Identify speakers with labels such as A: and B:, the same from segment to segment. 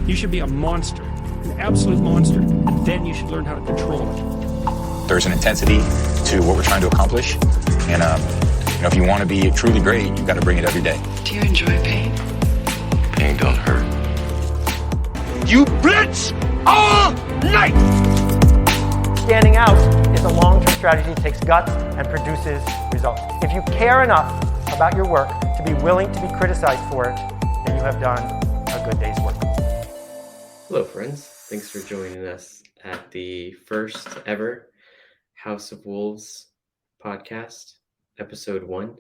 A: You should be a monster, an absolute monster, and then you should learn how to control it.
B: There's an intensity to what we're trying to accomplish, and if you want to be truly great, you've got to bring it every day.
C: Do you enjoy pain?
D: Pain don't hurt.
E: You blitz all night!
F: Standing out is a long-term strategy that takes guts and produces results. If you care enough about your work to be willing to be criticized for it, then you have done a good day's work.
G: Hello, friends. Thanks for joining us at the first ever House of Wolves podcast, episode 1.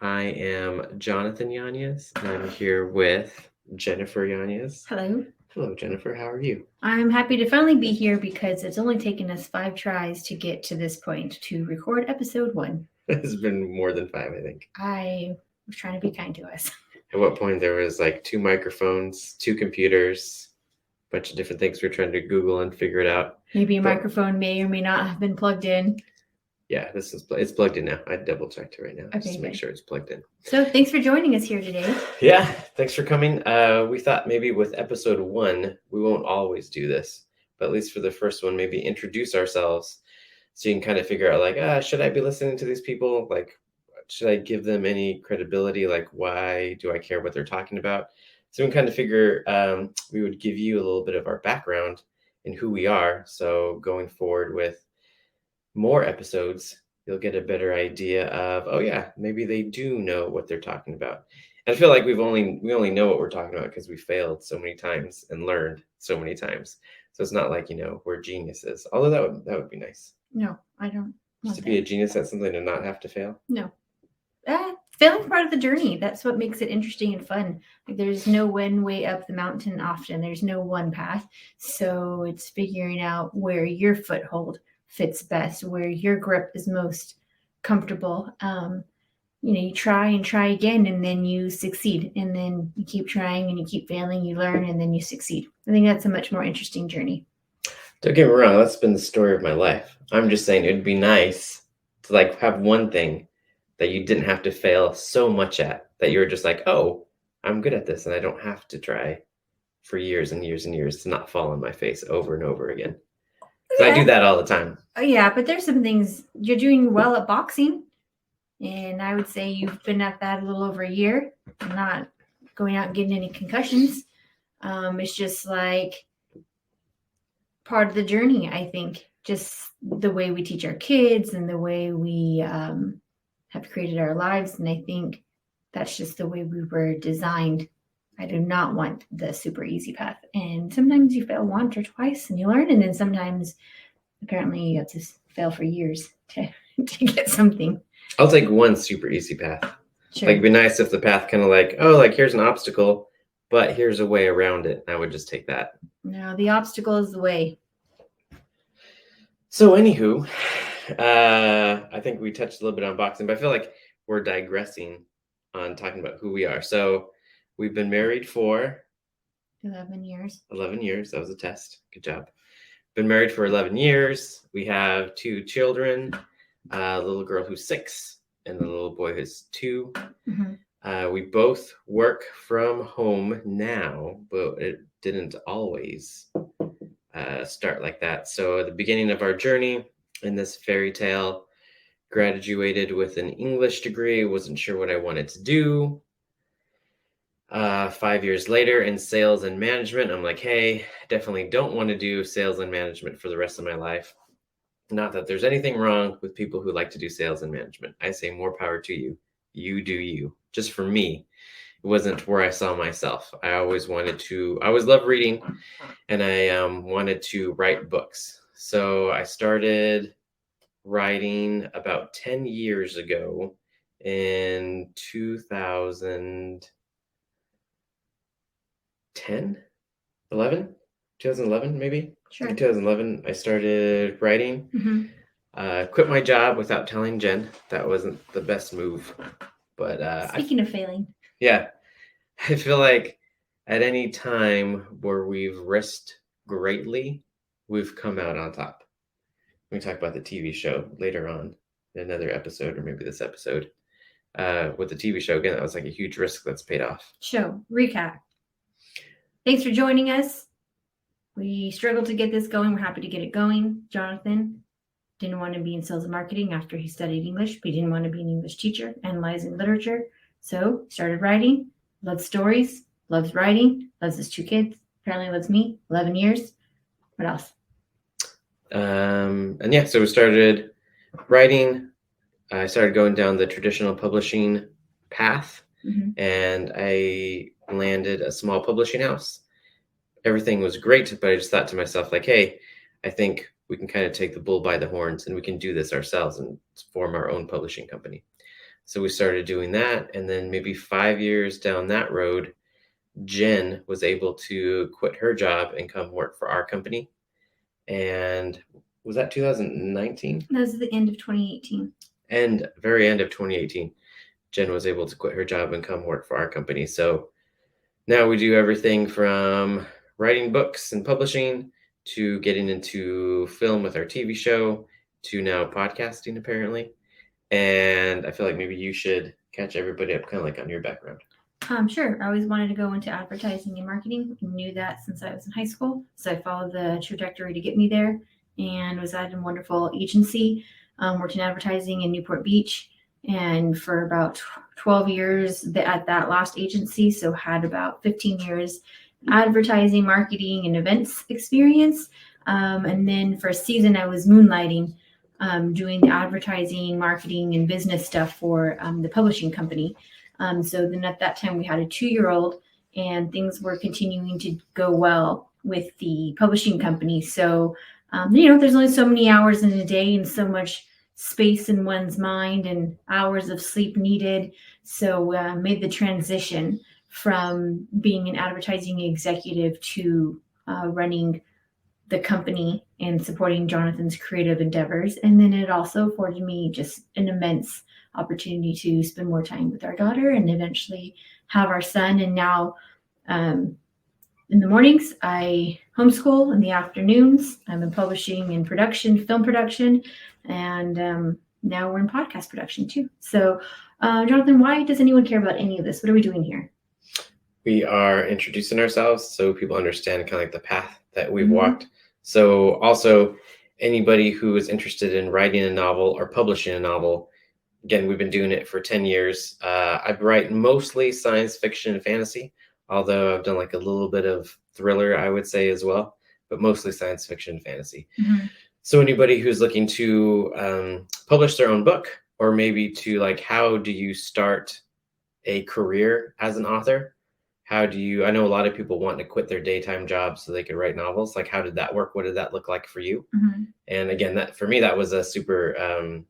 G: I am Jynafer Yanez, and I'm here with Jynafer Yanez.
H: Hello.
G: Hello, Jynafer. How are you?
H: I'm happy to finally be here because it's only taken us 5 tries to get to this point to record episode 1.
G: It's been more than 5, I think.
H: I was trying to be kind to us.
G: At what point there was like 2 microphones, 2 computers, a bunch of different things we're trying to Google and figure it out.
H: Maybe a microphone may or may not have been plugged in.
G: Yeah, it's plugged in now. I double checked it right now
H: Okay,
G: just to make sure it's plugged in.
H: So thanks for joining us here today.
G: Yeah, thanks for coming. We thought maybe with episode 1, we won't always do this, but at least for the first one, maybe introduce ourselves so you can kind of figure out like, should I be listening to these people? Like, should I give them any credibility? Like, why do I care what they're talking about? So we can kind of figure we would give you a little bit of our background and who we are. So going forward with more episodes, you'll get a better idea of, oh yeah, maybe they do know what they're talking about. And I feel like we only know what we're talking about because we failed so many times and learned so many times. So it's not like, we're geniuses. Although that would be nice.
H: No, I don't want
G: to be a genius at something and not have to fail.
H: No. Failing's part of the journey. That's what makes it interesting and fun. Like there's no one way up the mountain often. There's no one path. So it's figuring out where your foothold fits best, where your grip is most comfortable. You try and try again, and then you succeed, and then you keep trying and you keep failing, you learn, and then you succeed. I think that's a much more interesting journey.
G: Don't get me wrong, that's been the story of my life. I'm just saying it'd be nice to like have one thing that you didn't have to fail so much at, that you were just like, oh, I'm good at this and I don't have to try for years and years and years to not fall on my face over and over again. Yeah. I do that all the time.
H: Oh yeah, but there's some things. You're doing well at boxing, and I would say you've been at that a little over a year, not going out and getting any concussions. It's just like part of the journey, I think. Just the way we teach our kids and the way we have created our lives, and I think that's just the way we were designed. I do not want the super easy path. And sometimes you fail once or twice and you learn. And then sometimes apparently you have to fail for years to get something.
G: I'll take one super easy path.
H: Sure.
G: Like it'd be nice if the path kind of like, oh, like here's an obstacle, but here's a way around it. I would just take that.
H: No, the obstacle is the way.
G: So anywho, I think we touched a little bit on boxing, but I feel like we're digressing on talking about who we are. So we've been married for
H: 11 years.
G: 11 years. That was a test. Good job. Been married for 11 years. We have 2 children, a little girl who's 6 and a little boy who's 2. Mm-hmm. We both work from home now, but it didn't always start like that. So at the beginning of our journey in this fairy tale, graduated with an English degree, wasn't sure what I wanted to do. 5 years later in sales and management, I'm like, hey, definitely don't want to do sales and management for the rest of my life. Not that there's anything wrong with people who like to do sales and management. I say more power to you. You do you. Just for me, it wasn't where I saw myself. I always loved reading, and I wanted to write books. So I started writing about 10 years ago in 2011, maybe.
H: Sure.
G: 2011, I started writing. Mm-hmm. Quit my job without telling Jen. That wasn't the best move. But
H: speaking of failing.
G: Yeah. I feel like at any time where we've risked greatly, we've come out on top. We can talk about the TV show later on in another episode, or maybe this episode. with the TV show. Again, that was like a huge risk that's paid off.
H: Show recap. Thanks for joining us. We struggled to get this going. We're happy to get it going. Jonathan didn't want to be in sales and marketing after he studied English, but he didn't want to be an English teacher, analyzing literature. So started writing, loves stories, loves writing, loves his 2 kids, apparently loves me, 11 years. What else?
G: And yeah, so we started writing. I started going down the traditional publishing path, and I landed a small publishing house. Everything was great, but I just thought to myself, like, hey, I think we can kind of take the bull by the horns and we can do this ourselves and form our own publishing company. So we started doing that. And then maybe 5 years down that road, Jen was able to quit her job and come work for our company. And was that 2019?
H: That was the end of 2018.
G: And very end of 2018, Jen was able to quit her job and come work for our company. So now we do everything from writing books and publishing to getting into film with our TV show to now podcasting, apparently. And I feel like maybe you should catch everybody up kind of like on your background.
H: Sure. I always wanted to go into advertising and marketing. I knew that since I was in high school. So I followed the trajectory to get me there and was at a wonderful agency. Worked in advertising in Newport Beach. And for about 12 years at that last agency. So had about 15 years advertising, marketing, and events experience. And then for a season, I was moonlighting, doing the advertising, marketing, and business stuff for the publishing company. So then at that time, we had a 2-year-old, and things were continuing to go well with the publishing company. So, there's only so many hours in a day and so much space in one's mind and hours of sleep needed. So made the transition from being an advertising executive to running the company and supporting Jonathan's creative endeavors. And then it also afforded me just an immense opportunity to spend more time with our daughter and eventually have our son. And now in the mornings, I homeschool. In the afternoons, I'm in publishing and production, film production. And now we're in podcast production too. So Jonathan, why does anyone care about any of this? What are we doing here?
G: We are introducing ourselves so people understand kind of like the path that we've walked. So also anybody who is interested in writing a novel or publishing a novel, again, we've been doing it for 10 years. I write mostly science fiction and fantasy, although I've done like a little bit of thriller, I would say as well, but mostly science fiction and fantasy. So anybody who's looking to publish their own book, or maybe to like, how do you start a career as an author? I know a lot of people want to quit their daytime job so they could write novels. Like, how did that work? What did that look like for you? And again, that for me, that was a super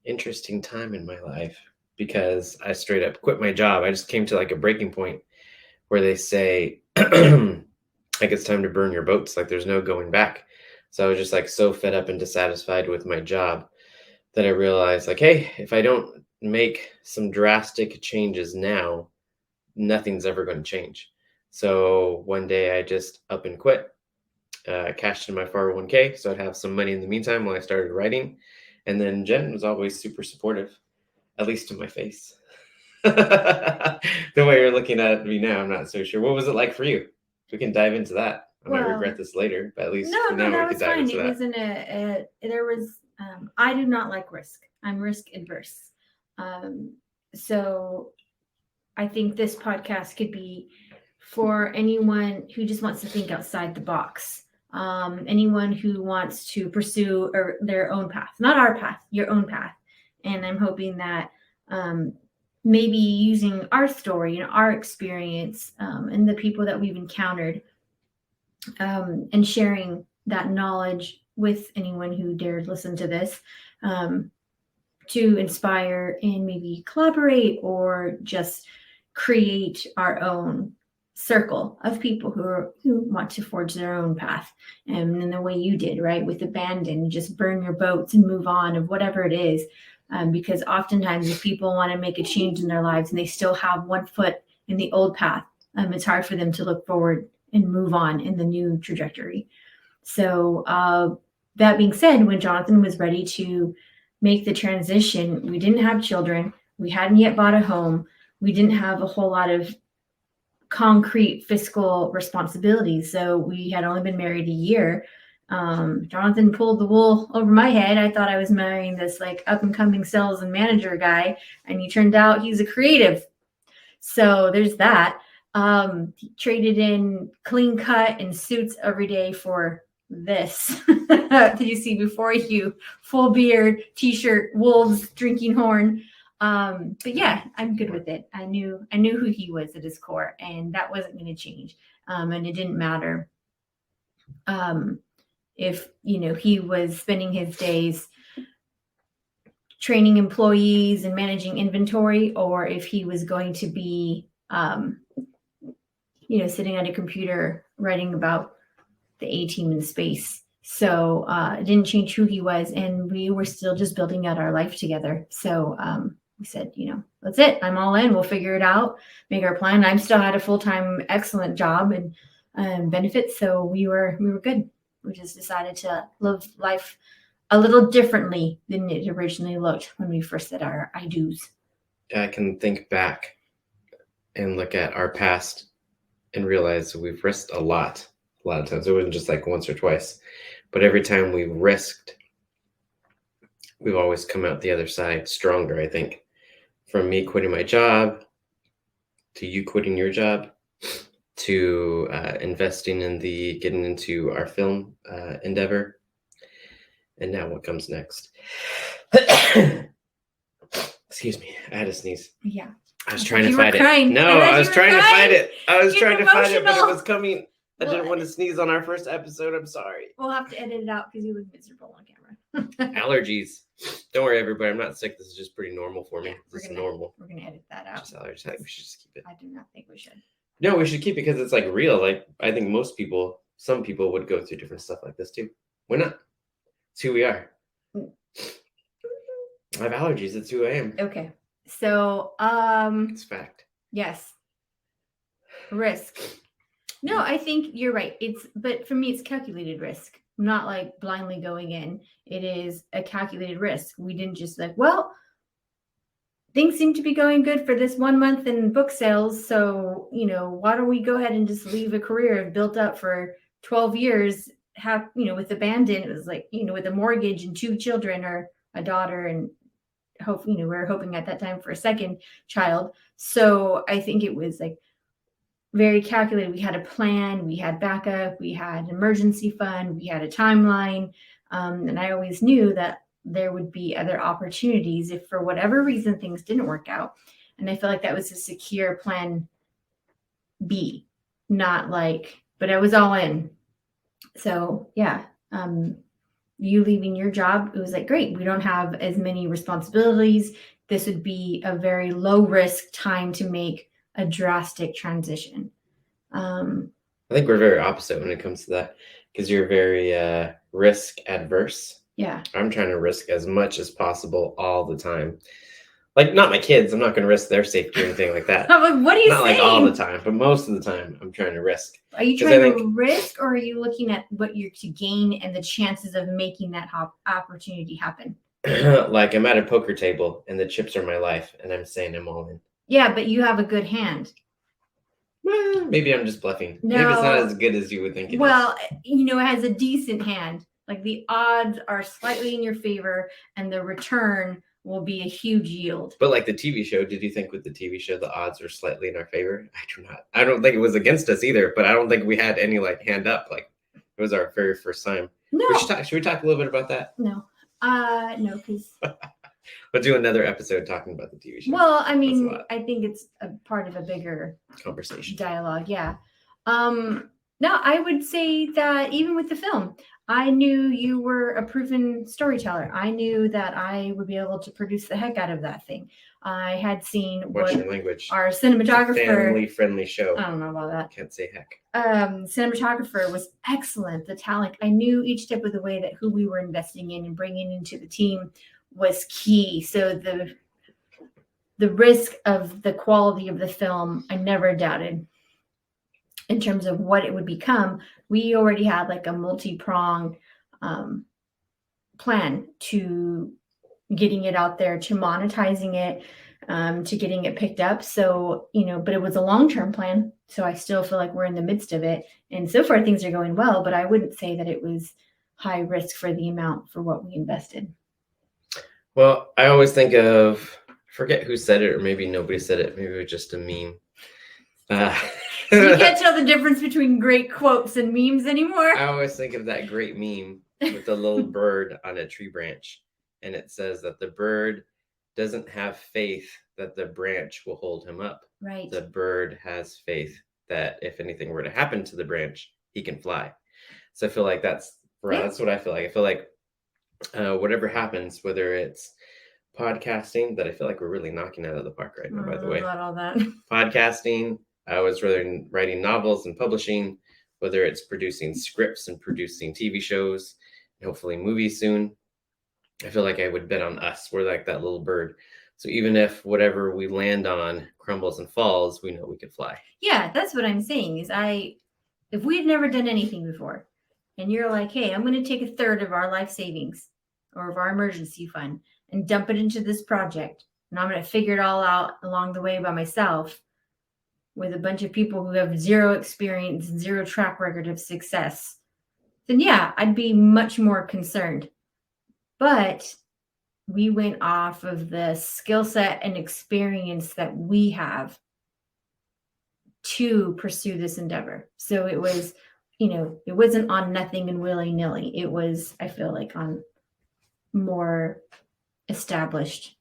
G: interesting time in my life because I straight up quit my job. I just came to like a breaking point where they say, like, it's time to burn your boats. Like, there's no going back. So I was just like so fed up and dissatisfied with my job that I realized, like, hey, if I don't make some drastic changes now, nothing's ever going to change. So one day I just up and quit, cashed in my 401k. So I'd have some money in the meantime while I started writing. And then Jen was always super supportive, at least to my face. The way you're looking at me now, I'm not so sure. What was it like for you? We can dive into that. I might regret this later, but at least for now we can dive into that.
H: It wasn't I do not like risk. I'm risk adverse. So I think this podcast could be for anyone who just wants to think outside the box. Anyone who wants to pursue their own path, not our path, your own path. And I'm hoping that maybe using our story and our experience and the people that we've encountered and sharing that knowledge with anyone who dared listen to this to inspire and maybe collaborate or just create our own circle of people who want to forge their own path. And in the way you did, right, with abandon, just burn your boats and move on of whatever it is. Because oftentimes if people want to make a change in their lives and they still have one foot in the old path, it's hard for them to look forward and move on in the new trajectory. So that being said, when Jonathan was ready to make the transition, we didn't have children. We hadn't yet bought a home. We didn't have a whole lot of concrete fiscal responsibilities. So we had only been married a year. Jonathan pulled the wool over my head. I thought I was marrying this like up and coming sales and manager guy, and he turned out he's a creative. So there's that. He traded in clean cut and suits every day for this that you see before you, full beard, t-shirt, wolves drinking horn. But yeah, I'm good with it. I knew who he was at his core, and that wasn't going to change. And it didn't matter if he was spending his days training employees and managing inventory, or if he was going to be sitting at a computer writing about the A-team in space. So it didn't change who he was, and we were still just building out our life together. So we said, that's it. I'm all in. We'll figure it out, make our plan. I still had a full-time, excellent job and benefits. So we were good. We just decided to live life a little differently than it originally looked when we first said our I do's.
G: I can think back and look at our past and realize we've risked a lot of times. It wasn't just like once or twice, but every time we risked, we've always come out the other side stronger. I think from me quitting my job to you quitting your job to investing in getting into our film endeavor. And now what comes next? Excuse me. I had a sneeze.
H: Yeah.
G: I was trying to fight
H: crying.
G: it. No, I was trying to fight it. I was trying to fight it, but it
H: emotional.
G: was coming. I didn't want to sneeze on our first episode. I'm sorry.
H: We'll have to edit it out because you look miserable on camera.
G: Allergies. Don't worry, everybody. I'm not sick. This is just pretty normal for me. This is normal.
H: We're going to edit that out.
G: Just allergies. I think we should just keep it.
H: I do not think we should.
G: No, we should keep it because it's like real. Like I think some people would go through different stuff like this too. Why not? It's who we are. I have allergies. That's who I am.
H: Okay. So,
G: It's fact.
H: yes. Risk. No, I think you're right. But for me, it's calculated risk. I'm not like blindly going in. It is a calculated risk. We didn't just things seem to be going good for this 1 month in book sales. So, why don't we go ahead and just leave a career built up for 12 years, with abandon. It was like, with a mortgage and 2 children or a daughter, and we're hoping at that time for a second child. So I think it was like very calculated. We had a plan, we had backup, we had an emergency fund, we had a timeline. And I always knew that there would be other opportunities if for whatever reason things didn't work out. And I feel like that was a secure plan B, but I was all in. So yeah, you leaving your job, it was like, great, we don't have as many responsibilities. This would be a very low risk time to make a drastic transition.
G: I think we're very opposite when it comes to that because you're very risk adverse.
H: Yeah.
G: I'm trying to risk as much as possible all the time. Like, not my kids. I'm not going to risk their safety or anything like that.
H: I'm like, what are you
G: not
H: saying?
G: Like all the time, but most of the time I'm trying to risk.
H: Are you trying to risk, or are you looking at what you're to gain and the chances of making that opportunity happen?
G: Like I'm at a poker table and the chips are my life and I'm saying I'm all in.
H: Yeah, but you have a good hand.
G: Well, maybe I'm just bluffing.
H: No.
G: Maybe it's not as good as you would think it
H: is. It has a decent hand. Like the odds are slightly in your favor and the return will be a huge yield.
G: But like the TV show, did you think with the TV show the odds are slightly in our favor? I do not. I don't think it was against us either, but I don't think we had any like hand up. Like it was our very first time.
H: No.
G: Should we talk a little bit about that?
H: No. No, because
G: we'll do another episode talking about the TV show.
H: Well, I mean, I think it's a part of a bigger
G: conversation
H: dialogue. Yeah. No, I would say that even with the film, I knew you were a proven storyteller. I knew that I would be able to produce the heck out of that thing. I had seen
G: Watch your language.
H: Our cinematographer,
G: family-friendly show.
H: I don't know about that.
G: Can't say heck.
H: Cinematographer was excellent. The talent, I knew each step of the way that who we were investing in and bringing into the team was key. So the risk of the quality of the film, I never doubted. In terms of what it would become, we already had like a multi-pronged plan to getting it out there, to monetizing it, to getting it picked up. So, but it was a long-term plan. So I still feel like we're in the midst of it. And so far things are going well, but I wouldn't say that it was high risk for the amount for what we invested.
G: Well, I always think of, I forget who said it, or maybe nobody said it. Maybe it was just a meme.
H: You can't tell the difference between great quotes and memes anymore.
G: I always think of that great meme with the little bird on a tree branch. And it says that the bird doesn't have faith that the branch will hold him up.
H: Right.
G: The bird has faith that if anything were to happen to the branch, he can fly. So I feel like that's what I feel like. I feel like whatever happens, whether it's podcasting, that I feel like we're really knocking out of the park right now, by the way.
H: Not all that.
G: Podcasting, I was writing novels and publishing, whether it's producing scripts and producing TV shows, and hopefully movies soon. I feel like I would bet on us. We're like that little bird. So even if whatever we land on crumbles and falls, we know we can fly.
H: Yeah, that's what I'm saying is if we had never done anything before and you're like, hey, I'm going to take a third of our life savings or of our emergency fund and dump it into this project. And I'm going to figure it all out along the way by myself with a bunch of people who have zero experience, zero track record of success, then yeah, I'd be much more concerned. But we went off of the skill set and experience that we have to pursue this endeavor. So it was, it wasn't on nothing and willy-nilly. It was, I feel like, on more established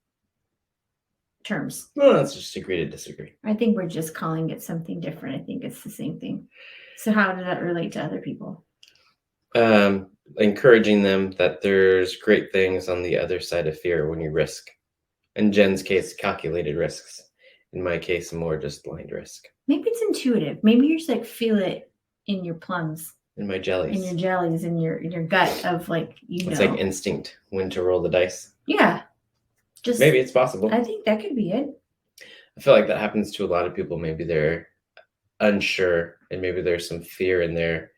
H: terms.
G: Well, let's just agree to disagree.
H: I think we're just calling it something different. I think it's the same thing. So how did that relate to other people?
G: Encouraging them that there's great things on the other side of fear when you risk. In Jen's case, calculated risks. In my case, more just blind risk.
H: Maybe it's intuitive. Maybe you just like feel it in your plums.
G: In my jellies.
H: In your jellies, in your gut of like,
G: It's like instinct when to roll the dice.
H: Yeah. Just
G: maybe it's possible.
H: I think that could be it.
G: I feel like that happens to a lot of people. Maybe they're unsure and maybe there's some fear in there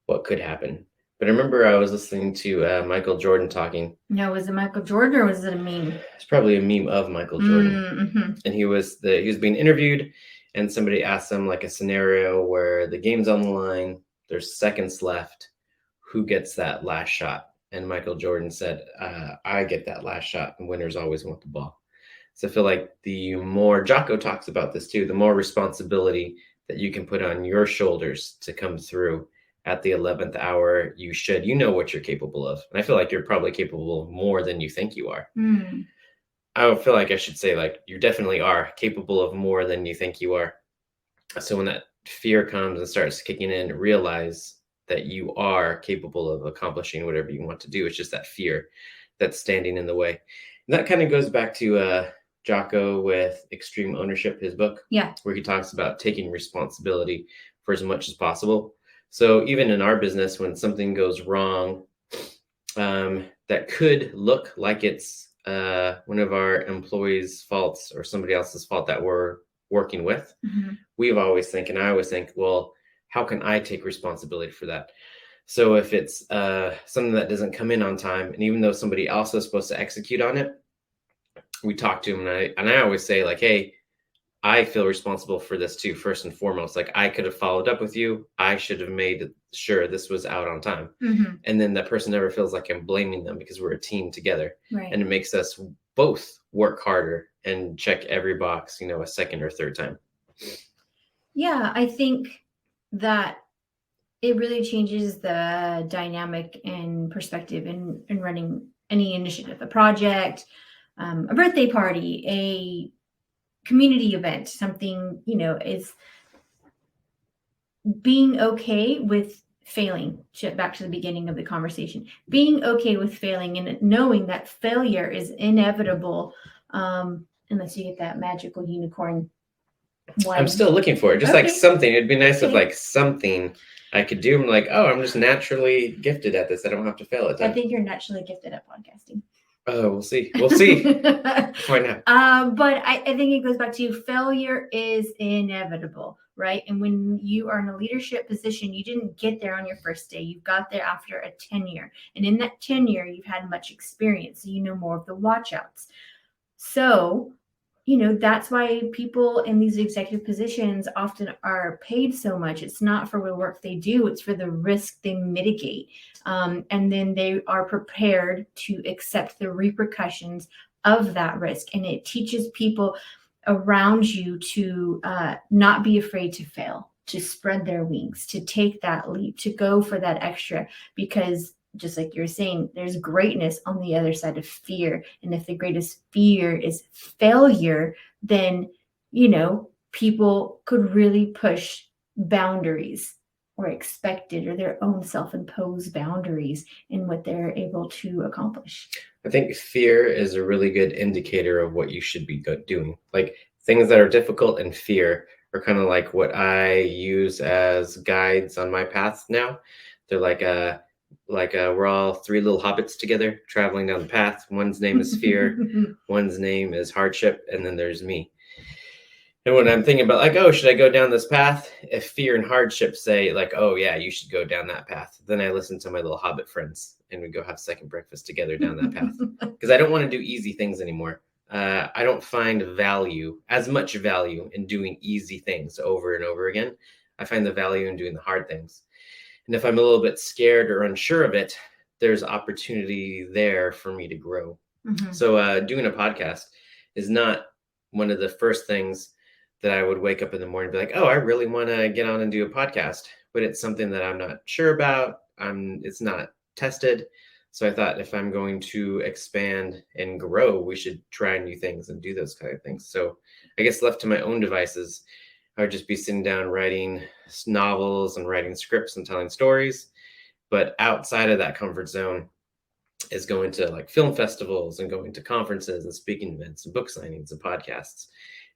G: what could happen. But I remember I was listening to Michael Jordan talking.
H: No, was it Michael Jordan or was it a meme?
G: It's probably a meme of Michael Jordan.
H: Mm-hmm.
G: And he was being interviewed and somebody asked him like a scenario where the game's on the line, there's seconds left, who gets that last shot? And Michael Jordan said, I get that last shot, and winners always want the ball. So I feel like the more, Jocko talks about this too, the more responsibility that you can put on your shoulders to come through at the 11th hour, you know what you're capable of. And I feel like you're probably capable of more than you think you are.
H: Mm.
G: I feel like I should say like, you definitely are capable of more than you think you are. So when that fear comes and starts kicking in, realize that you are capable of accomplishing whatever you want to do. It's just that fear that's standing in the way. And that kind of goes back to Jocko with Extreme Ownership, his book, where he talks about taking responsibility for as much as possible. So even in our business, when something goes wrong, that could look like it's one of our employees' faults or somebody else's fault that we're working with, I always think, well, how can I take responsibility for that? So if it's something that doesn't come in on time, and even though somebody else is supposed to execute on it, we talk to them, and I always say like, hey, I feel responsible for this too, first and foremost. Like I could have followed up with you. I should have made sure this was out on time. And then that person never feels like I'm blaming them because we're a team together.
H: Right.
G: And it makes us both work harder and check every box, a second or third time.
H: Yeah, I think that it really changes the dynamic and perspective in running any initiative, a project, a birthday party, a community event, something, is being okay with failing. Back to the beginning of the conversation, being okay with failing and knowing that failure is inevitable, unless you get that magical unicorn one.
G: I'm still looking for it. Just like something. It'd be nice if like something I could do. I'm like, oh, I'm just naturally gifted at this. I don't have to fail at that.
H: I think you're naturally gifted at podcasting.
G: Oh, we'll see. We'll see. Why not?
H: But I think it goes back to failure is inevitable, right? And when you are in a leadership position, you didn't get there on your first day. You got there after a tenure. And in that tenure, you've had much experience. So you know more of the watch outs. So that's why people in these executive positions often are paid so much. It's not for the work they do, it's for the risk they mitigate. And then they are prepared to accept the repercussions of that risk. And it teaches people around you to not be afraid to fail, to spread their wings, to take that leap, to go for that extra, because just like you're saying, there's greatness on the other side of fear. And if the greatest fear is failure, then, people could really push boundaries or expected or their own self-imposed boundaries in what they're able to accomplish.
G: I think fear is a really good indicator of what you should be doing. Like things that are difficult and fear are kind of like what I use as guides on my path now. They're like we're all three little hobbits together traveling down the path. One's name is fear, one's name is hardship, and then there's me. And when I'm thinking about like, oh, should I go down this path? If fear and hardship say like, oh yeah, you should go down that path, then I listen to my little hobbit friends and we go have second breakfast together down that path. Because I don't want to do easy things anymore. I don't find as much value in doing easy things over and over again. I find the value in doing the hard things. And if I'm a little bit scared or unsure of it, there's opportunity there for me to grow. Mm-hmm. So doing a podcast is not one of the first things that I would wake up in the morning and be like, oh, I really want to get on and do a podcast. But it's something that I'm not sure about. It's not tested. So I thought if I'm going to expand and grow, we should try new things and do those kind of things. So I guess left to my own devices, I would just be sitting down writing novels and writing scripts and telling stories. But outside of that comfort zone is going to like film festivals and going to conferences and speaking events and book signings and podcasts.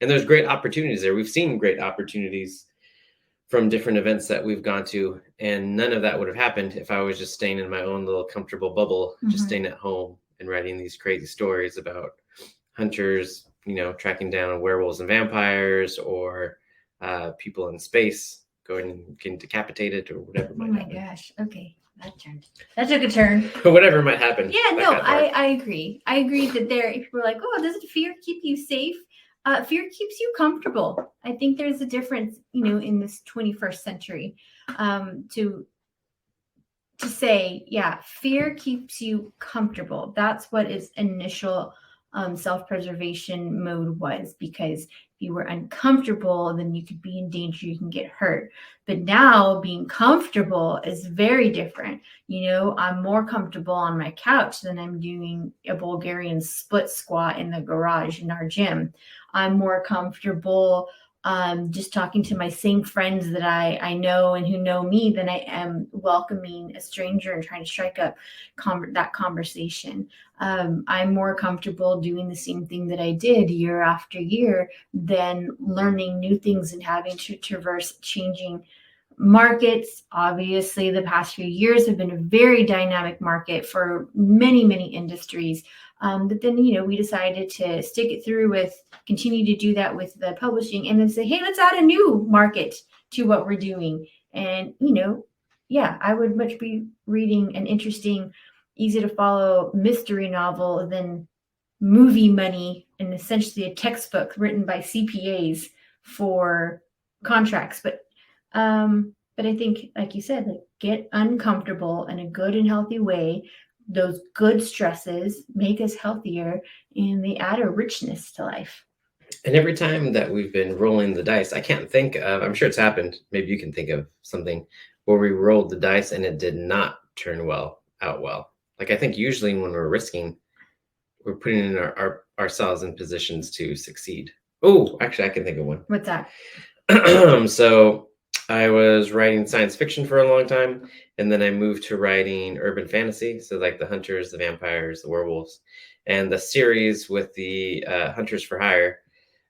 G: And there's great opportunities there. We've seen great opportunities from different events that we've gone to. And none of that would have happened if I was just staying in my own little comfortable bubble, just staying at home and writing these crazy stories about hunters, tracking down werewolves and vampires, or people in space getting decapitated or whatever might happen.
H: Oh my gosh. Okay. That took a turn.
G: Whatever might happen.
H: Yeah, no, I agree. I agree that people are like, oh, doesn't fear keep you safe? Fear keeps you comfortable. I think there's a difference, in this 21st century, to say, yeah, fear keeps you comfortable. That's what its initial self-preservation mode was, because if you were uncomfortable, then you could be in danger, you can get hurt. But now being comfortable is very different. I'm more comfortable on my couch than I'm doing a Bulgarian split squat in the garage in our gym. I'm more comfortable just talking to my same friends that I know and who know me than I am welcoming a stranger and trying to strike up that conversation. I'm more comfortable doing the same thing that I did year after year than learning new things and having to traverse changing markets. Obviously, the past few years have been a very dynamic market for many, many industries. But then, we decided to stick it through continue to do that with the publishing, and then say, hey, let's add a new market to what we're doing. And, I would much be reading an interesting, easy to follow mystery novel than movie money and essentially a textbook written by CPAs for contracts. But I think, like you said, get uncomfortable in a good and healthy way. Those good stresses make us healthier, and they add a richness to life.
G: And every time that we've been rolling the dice, I can't think of, I'm sure it's happened, maybe you can think of something where we rolled the dice and it did not turn out well. Like I think usually when we're risking, we're putting in ourselves in positions to succeed. Oh, actually I can think of one.
H: What's that?
G: So I was writing science fiction for a long time, and then I moved to writing urban fantasy. So like the hunters, the vampires, the werewolves, and the series with the Hunters for Hire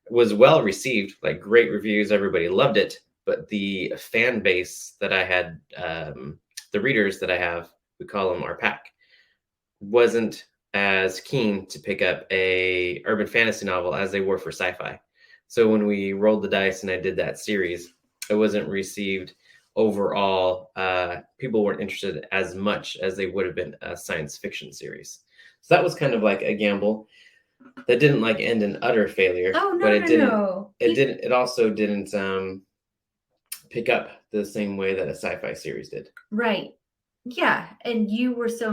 G: was well received, like great reviews. Everybody loved it. But the fan base that I had, the readers that I have, we call them our pack, wasn't as keen to pick up a urban fantasy novel as they were for sci-fi. So when we rolled the dice and I did that series, it wasn't received overall. People weren't interested as much as they would have been a science fiction series. So that was kind of like a gamble. that didn't like end in utter failure.
H: Oh no,
G: but it
H: no,
G: didn't.
H: no.
G: It didn't. It also didn't pick up the same way that a sci-fi series did.
H: Right. Yeah, and you were so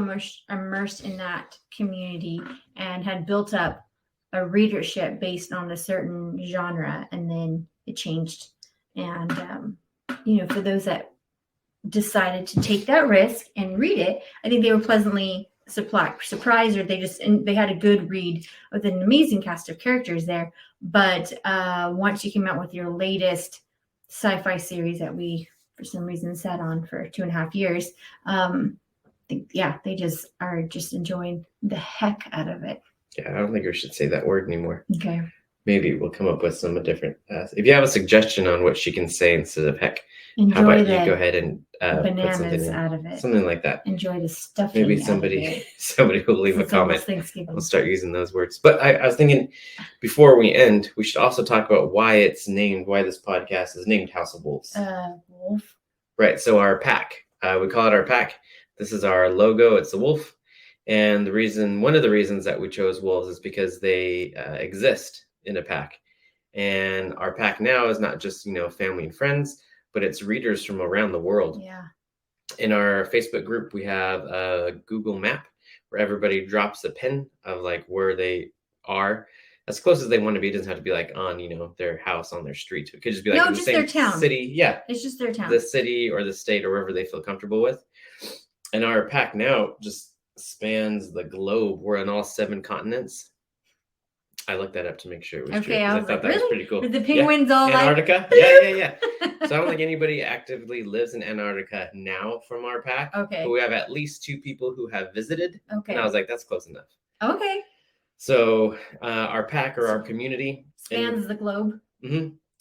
H: immersed in that community and had built up a readership based on a certain genre, and then it changed. And for those that decided to take that risk and read it, I think they were pleasantly surprised, or they had a good read with an amazing cast of characters there. But once you came out with your latest sci-fi series that we for some reason sat on for 2.5 years, they just are just enjoying the heck out of it.
G: Yeah, I don't think we should say that word anymore.
H: Okay.
G: Maybe we'll come up with some different. If you have a suggestion on what she can say instead of heck, how
H: Enjoy
G: about you
H: the
G: go ahead and put something
H: bananas
G: in,
H: out of it.
G: something like that.
H: Enjoy the stuffing.
G: Maybe
H: out
G: somebody
H: of it.
G: somebody will leave a
H: It's almost
G: comment.
H: Thanksgiving.
G: We'll start using those words. But I was thinking before we end, we should also talk about why this podcast is named House of Wolves.
H: Wolf.
G: Right. So our pack, we call it our pack. This is our logo. It's the wolf. And one of the reasons that we chose wolves is because they exist in a pack. And our pack now is not just, family and friends, but it's readers from around the world.
H: Yeah.
G: In our Facebook group, we have a Google map where everybody drops a pin of like where they are, as close as they want to be. It doesn't have to be like on, their house, on their street. It could just be like in the
H: just
G: same
H: their town.
G: city. Yeah.
H: It's just their town.
G: The city or the state or wherever they feel comfortable with. And our pack now just spans the globe. We're on all 7 continents. I looked that up to make sure it was true.
H: I
G: thought that was pretty cool.
H: With the penguins all
G: Antarctica?
H: like
G: Yeah. So I don't think anybody actively lives in Antarctica now from our pack.
H: Okay.
G: But we have at least 2 people who have visited.
H: Okay.
G: And I was like, that's close enough.
H: Okay.
G: So our pack or our community
H: spans the globe.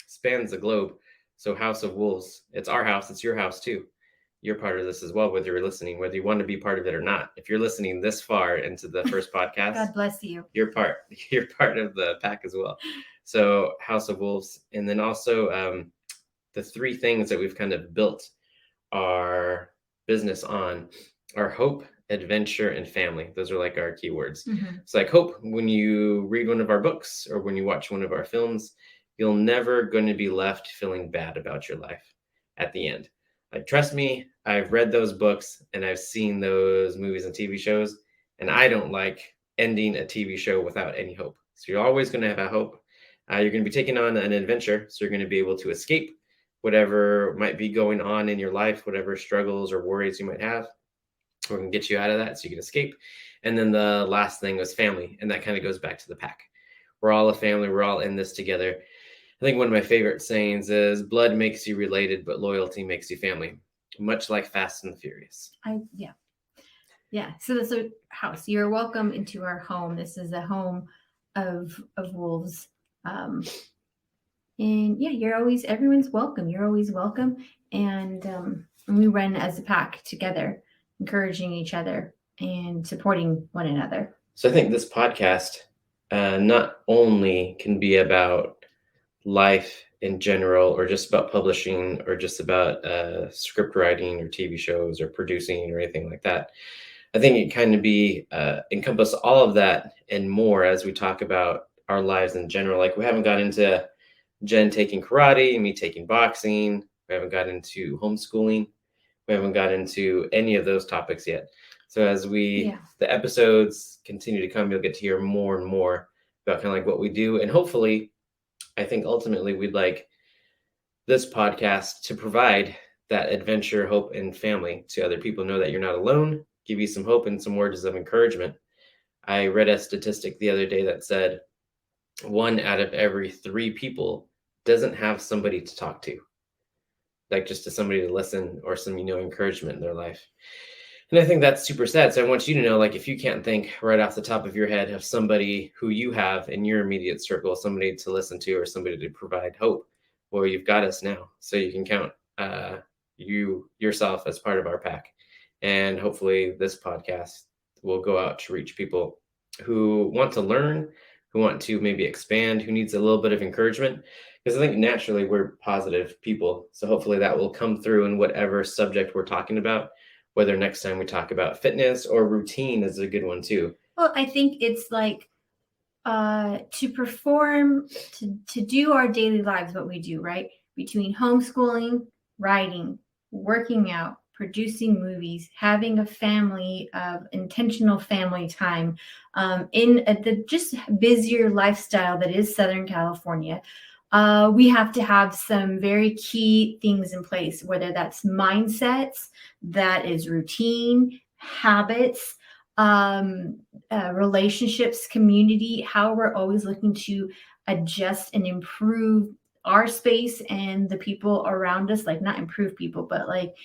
G: Spans the globe. So House of Wolves, it's our house. It's your house too. You're part of this as well, whether you're listening, whether you want to be part of it or not. If you're listening this far into the first podcast,
H: God bless you.
G: You're part of the pack as well. So House of Wolves. And then also the 3 things that we've kind of built our business on are hope, adventure, and family. Those are like our keywords. It's like hope. When you read one of our books or when you watch one of our films, you're never going to be left feeling bad about your life at the end. Like, trust me, I've read those books and I've seen those movies and TV shows, and I don't like ending a TV show without any hope. So you're always going to have a hope. You're going to be taking on an adventure. So you're going to be able to escape whatever might be going on in your life, whatever struggles or worries you might have. We're going to get you out of that so you can escape. And then the last thing was family. And that kind of goes back to the pack. We're all a family. We're all in this together. I think one of my favorite sayings is blood makes you related, but loyalty makes you family. Much like Fast and the Furious.
H: Yeah. So that's a house. You're welcome into our home. This is a home of wolves. And yeah, everyone's welcome. You're always welcome. And we run as a pack together, encouraging each other and supporting one another.
G: So I think this podcast not only can be about life in general, or just about publishing, or just about script writing or TV shows or producing or anything like that. I think it kind of encompass all of that and more as we talk about our lives in general. Like, we haven't got into Jen taking karate and me taking boxing. We haven't got into homeschooling. We haven't got into any of those topics yet. So as the episodes continue to come, you'll get to hear more and more about kind of like what we do. And hopefully, I think ultimately we'd like this podcast to provide that adventure, hope, and family to other people. Know that you're not alone, give you some hope and some words of encouragement. I read a statistic the other day that said 1 out of every 3 people doesn't have somebody to talk to, like just to somebody to listen or some, encouragement in their life. And I think that's super sad. So I want you to know, like, if you can't think right off the top of your head of somebody who you have in your immediate circle, somebody to listen to or somebody to provide hope, well, you've got us now. So you can count yourself as part of our pack. And hopefully this podcast will go out to reach people who want to learn, who want to maybe expand, who needs a little bit of encouragement. Because I think naturally we're positive people. So hopefully that will come through in whatever subject we're talking about. Whether next time we talk about fitness or routine is a good one too.
H: Well, I think it's like to perform, to do our daily lives, what we do, right? Between homeschooling, writing, working out, producing movies, having a family of intentional family time, in the just busier lifestyle that is Southern California. We have to have some very key things in place, whether that's mindsets, that is routine, habits, relationships, community, how we're always looking to adjust and improve our space and the people around us, like not improve people, but like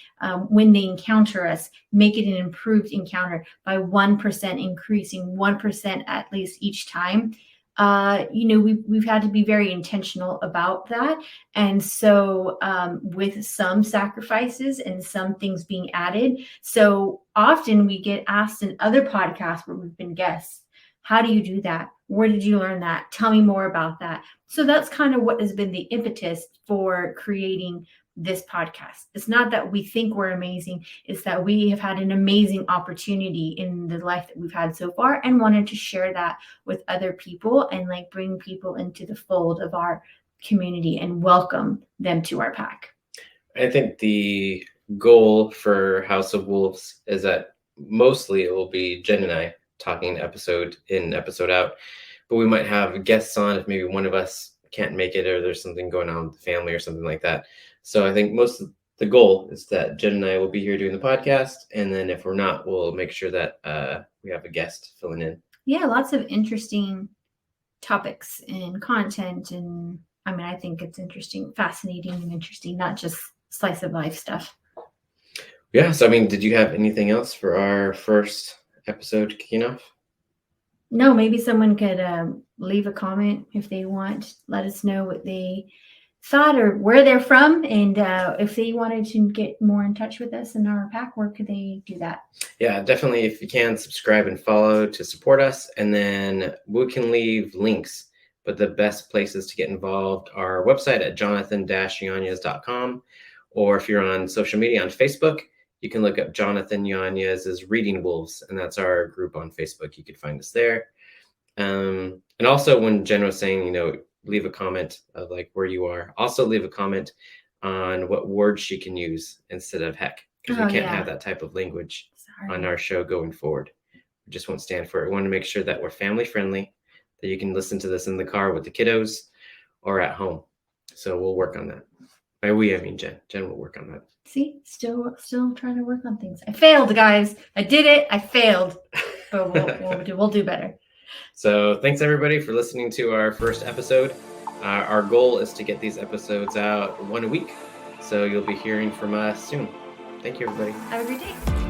H: when they encounter us, make it an improved encounter by 1%, increasing 1% at least each time. We've had to be very intentional about that. And so with some sacrifices and some things being added. So often we get asked in other podcasts where we've been guests, how do you do that? Where did you learn that? Tell me more about that. So that's kind of what has been the impetus for creating this podcast. It's not that we think we're amazing. It's that we have had an amazing opportunity in the life that we've had so far and wanted to share that with other people and like bring people into the fold of our community and welcome them to our pack.
G: I think the goal for House of Wolves is that mostly it will be Jen and I talking episode in, episode out, but we might have guests on if maybe one of us can't make it or there's something going on with the family or something like that. So I think most of the goal is that Jen and I will be here doing the podcast. And then if we're not, we'll make sure that we have a guest filling in.
H: Yeah, lots of interesting topics and content. And I mean, I think it's interesting, fascinating and interesting, not just slice of life stuff.
G: Yeah. So, I mean, did you have anything else for our first episode kicking off?
H: No, maybe someone could leave a comment if they want. Let us know what they thought or where they're from. And if they wanted to get more in touch with us in our pack, where could they do that? Yeah, definitely. If you can, subscribe and follow to support us. And then we can leave links. But the best places to get involved are our website at jonathan-yanez.com. Or if you're on social media on Facebook, you can look up Jonathan Yanez's Reading Wolves, and that's our group on Facebook. You could find us there. And also when Jen was saying, leave a comment of like where you are. Also leave a comment on what words she can use instead of heck, because we can't have that type of language on our show going forward. We just won't stand for it. We want to make sure that we're family friendly, that you can listen to this in the car with the kiddos or at home. So we'll work on that. By we, I mean Jen. Jen will work on that. See, still trying to work on things. I failed, guys. I did it. I failed, but we'll do better.
G: So thanks everybody for listening to our first episode. Our goal is to get these episodes out one a week. So you'll be hearing from us soon. Thank you, everybody.
H: Have a great day.